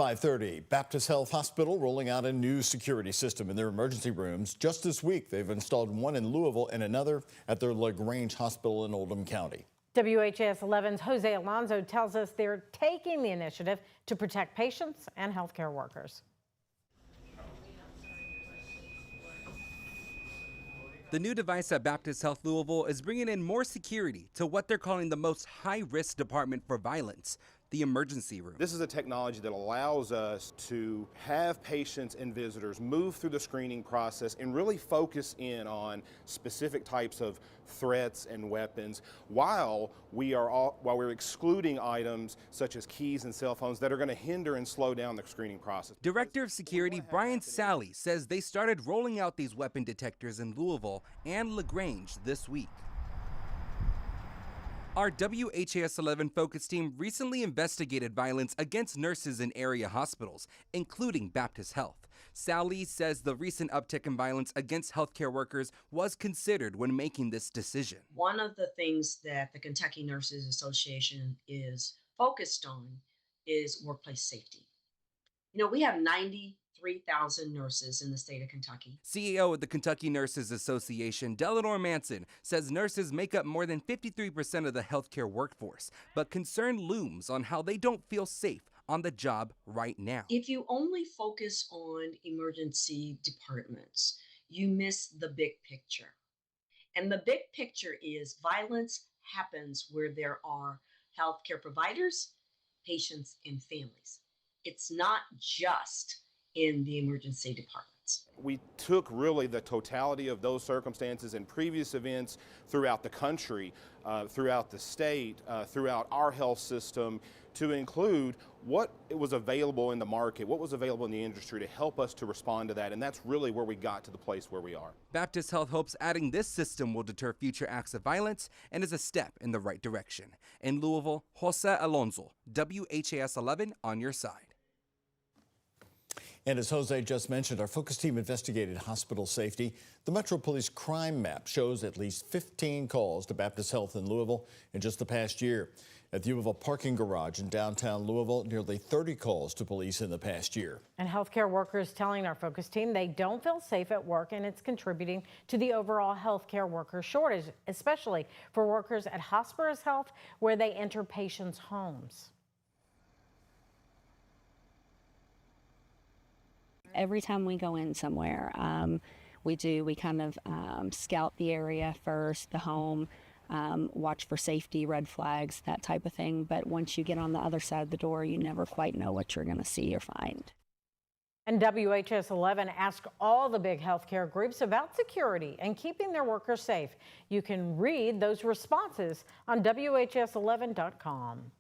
5:30, Baptist Health Hospital rolling out a new security system in their emergency rooms. Just this week, they've installed one in Louisville and another at their LaGrange Hospital in Oldham County. WHAS 11's Jose Alonso tells us they're taking the initiative to protect patients and healthcare workers. The new device at Baptist Health Louisville is bringing in more security to what they're calling the most high-risk department for violence, the emergency room. This is a technology that allows us to have patients and visitors move through the screening process and really focus in on specific types of threats and weapons while we're excluding items such as keys and cell phones that are going to hinder and slow down the screening process. Director of Security Brian Sally says they started rolling out these weapon detectors in Louisville and LaGrange this week. Our WHAS 11 focus team recently investigated violence against nurses in area hospitals, including Baptist Health. Sally says the recent uptick in violence against healthcare workers was considered when making this decision. One of the things that the Kentucky Nurses Association is focused on is workplace safety. You know, we have 93,000 nurses in the state of Kentucky. CEO of the Kentucky Nurses Association, Delano Manson, says nurses make up more than 53% of the healthcare workforce, but concern looms on how they don't feel safe on the job right now. If you only focus on emergency departments, you miss the big picture. And the big picture is violence happens where there are healthcare providers, patients, and families. It's not just in the emergency departments. We took really the totality of those circumstances and previous events throughout the country, throughout the state, throughout our health system, to include what was available in the market, what was available in the industry to help us to respond to that, and that's really where we got to the place where we are. Baptist Health hopes adding this system will deter future acts of violence and is a step in the right direction. In Louisville, Jose Alonso, WHAS 11 on your side. And as Jose just mentioned, our focus team investigated hospital safety. The Metro Police crime map shows at least 15 calls to Baptist Health in Louisville in just the past year. At the Louisville parking garage in downtown Louisville, nearly 30 calls to police in the past year. And healthcare workers telling our focus team they don't feel safe at work, and it's contributing to the overall healthcare worker shortage, especially for workers at Hospice Health, where they enter patients' homes. Every time we go in somewhere, we kind of scout the area first, the home, watch for safety, red flags, that type of thing. But once you get on the other side of the door, you never quite know what you're going to see or find. And WHAS 11 asked all the big healthcare groups about security and keeping their workers safe. You can read those responses on WHAS11.com.